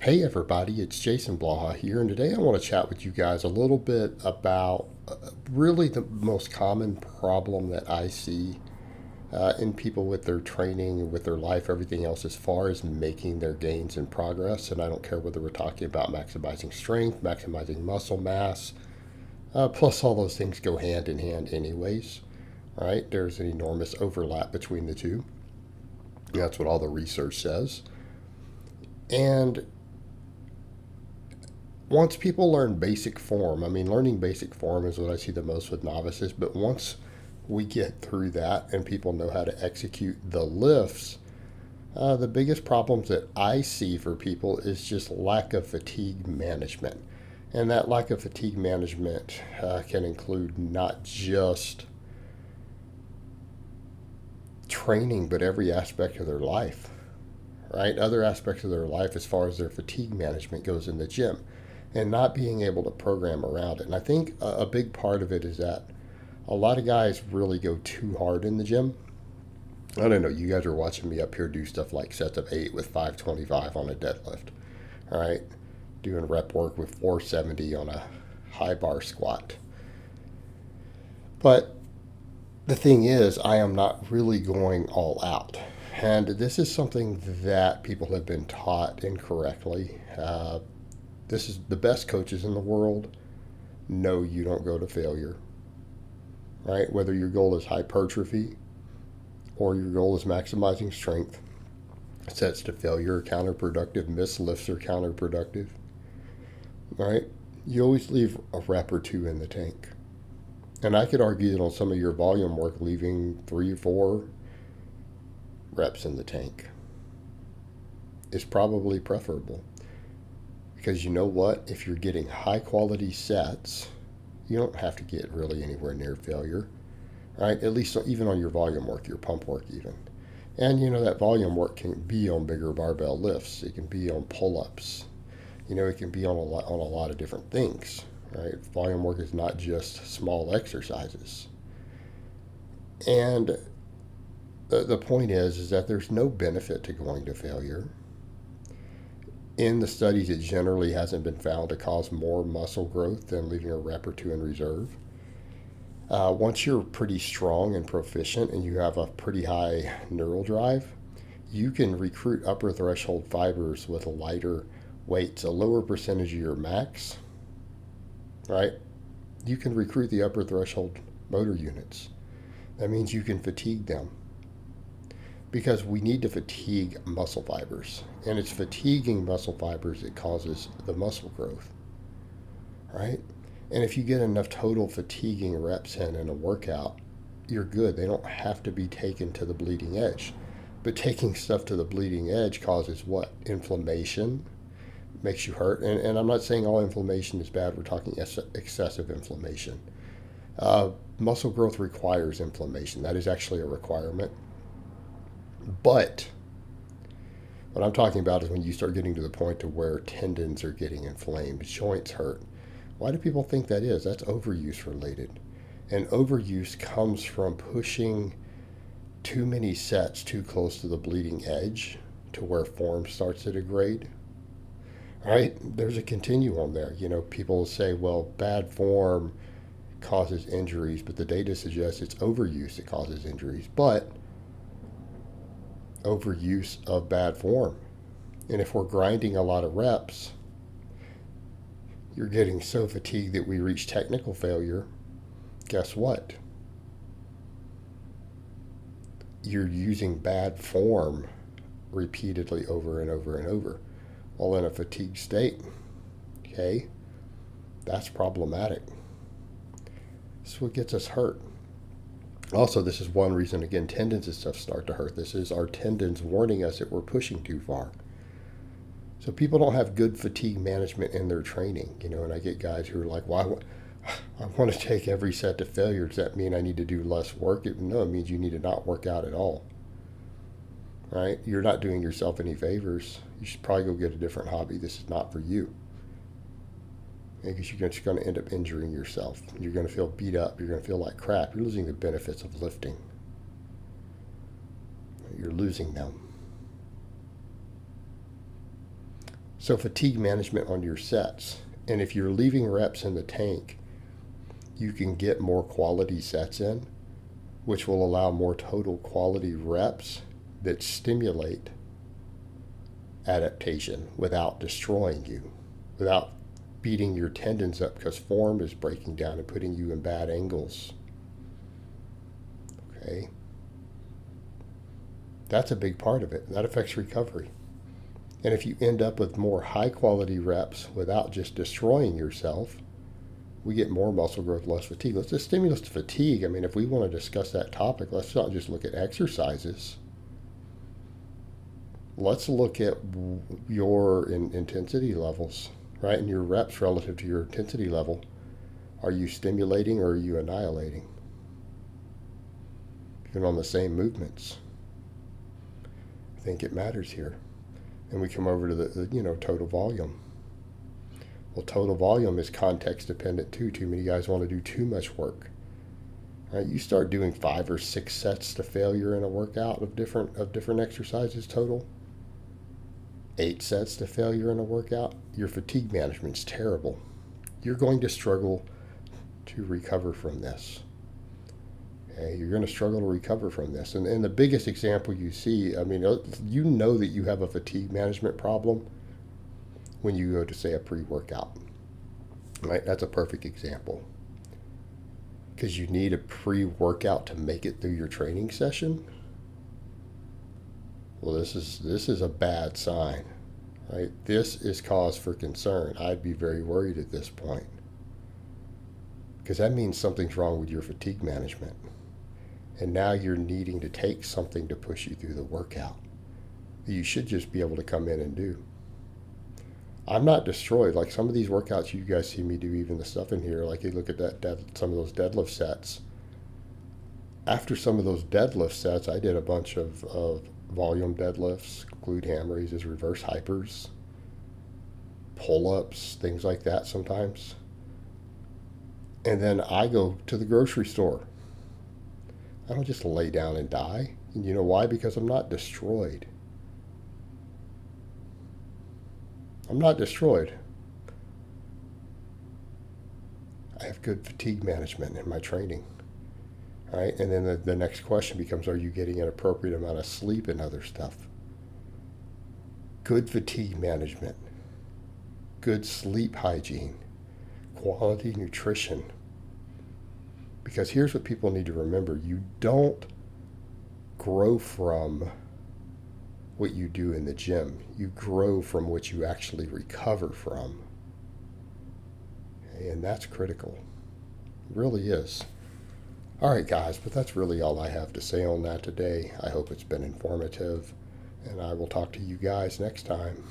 Hey everybody, it's Jason Blaha here, and today I want to chat with you guys a little bit about really the most common problem that I see in people with their training, with their life, everything else, as far as making their gains and progress. And I don't care whether we're talking about maximizing strength, maximizing muscle mass, plus all those things go hand in hand, anyways, right? There's an enormous overlap between the two. That's what all the research says. And once people learn basic form, learning basic form is what I see the most with novices, but once we get through that and people know how to execute the lifts, the biggest problems that I see for people is just lack of fatigue management. And that lack of fatigue management can include not just training, but every aspect of their life, right? Other aspects of their life as far as their fatigue management goes in the gym and not being able to program around it. And I think a big part of it is that a lot of guys really go too hard in the gym. I don't know, you guys are watching me up here do stuff like sets of 8 with 525 on a deadlift, all right? Doing rep work with 470 on a high bar squat. But the thing is, I am not really going all out. And this is something that people have been taught incorrectly. This is the best coaches in the world know you don't go to failure, right? Whether your goal is hypertrophy or your goal is maximizing strength, sets to failure are counterproductive, missed lifts are counterproductive, right? You always leave a rep or two in the tank. And I could argue that on some of your volume work, leaving 3 or 4 reps in the tank is probably preferable. Because you know what? If you're getting high quality sets, you don't have to get really anywhere near failure, right? At least even on your volume work, your pump work, even. And you know that volume work can be on bigger barbell lifts. It can be on pull-ups. You know, it can be on a lot of different things, right? Volume work is not just small exercises. And the point is that there's no benefit to going to failure. In the studies, it generally hasn't been found to cause more muscle growth than leaving a rep or two in reserve. Once you're pretty strong and proficient and you have a pretty high neural drive, you can recruit upper threshold fibers with lighter weights, a lower percentage of your max, right? You can recruit the upper threshold motor units. That means you can fatigue them because we need to fatigue muscle fibers. And it's fatiguing muscle fibers that causes the muscle growth, right? And if you get enough total fatiguing reps in a workout, you're good. They don't have to be taken to the bleeding edge. But taking stuff to the bleeding edge causes what? Inflammation, makes you hurt. And I'm not saying all inflammation is bad. We're talking excessive inflammation. Muscle growth requires inflammation. That is actually a requirement. But what I'm talking about is when you start getting to the point to where tendons are getting inflamed, joints hurt. Why do people think that is? That's overuse related. And overuse comes from pushing too many sets too close to the bleeding edge to where form starts to degrade. Right? There's a continuum there. You know, people say, well, bad form causes injuries, but the data suggests it's overuse that causes injuries. But overuse of bad form. And if we're grinding a lot of reps, you're getting so fatigued that we reach technical failure. Guess what? You're using bad form repeatedly over and over and over. Well, in a fatigued state, okay, that's problematic. This is what gets us hurt. Also, this is one reason, again, tendons and stuff start to hurt. This is our tendons warning us that we're pushing too far. So people don't have good fatigue management in their training, you know, and I get guys who are like, well, I want to take every set to failure. Does that mean I need to do less work? No, it means you need to not work out at all, right? You're not doing yourself any favors. You should probably go get a different hobby. This is not for you. Because you're just going to end up injuring yourself. You're going to feel beat up. You're going to feel like crap. You're losing the benefits of lifting. You're losing them. So fatigue management on your sets. And if you're leaving reps in the tank, you can get more quality sets in, which will allow more total quality reps that stimulate adaptation without destroying you, without beating your tendons up because form is breaking down and putting you in bad angles. Okay? That's a big part of it. That affects recovery. And if you end up with more high quality reps without just destroying yourself, we get more muscle growth, less fatigue. Let's just stimulus to fatigue. I mean, if we want to discuss that topic, let's not just look at exercises. Let's look at your intensity levels, right? And your reps relative to your intensity level. Are you stimulating or are you annihilating? Even on the same movements. I think it matters here. And we come over to the total volume. Well, total volume is context dependent too. Too many guys want to do too much work. Right? You start doing 5 or 6 sets to failure in a workout of different exercises total. 8 sets to failure in a workout. Your fatigue management's terrible. You're going to struggle to recover from this. Okay? You're going to struggle to recover from this. And the biggest example you see, I mean, you know that you have a fatigue management problem when you go to, say, a pre-workout. Right? That's a perfect example. Because you need a pre-workout to make it through your training session. Well, this is a bad sign. Right? This is cause for concern. I'd be very worried at this point. Because that means something's wrong with your fatigue management. And now you're needing to take something to push you through the workout that you should just be able to come in and do. I'm not destroyed. Like some of these workouts you guys see me do, even the stuff in here, like you look at some of those deadlift sets. After some of those deadlift sets, I did a bunch of volume deadlifts, glute ham raises, reverse hypers, pull-ups, things like that sometimes. And then I go to the grocery store. I don't just lay down and die. And you know why? Because I'm not destroyed. I'm not destroyed. I have good fatigue management in my training. All right? And then the next question becomes, are you getting an appropriate amount of sleep and other stuff? Good fatigue management, good sleep hygiene, quality nutrition. Because here's what people need to remember. You don't grow from what you do in the gym. You grow from what you actually recover from. Okay, and that's critical. It really is. All right, guys, but that's really all I have to say on that today. I hope it's been informative, and I will talk to you guys next time.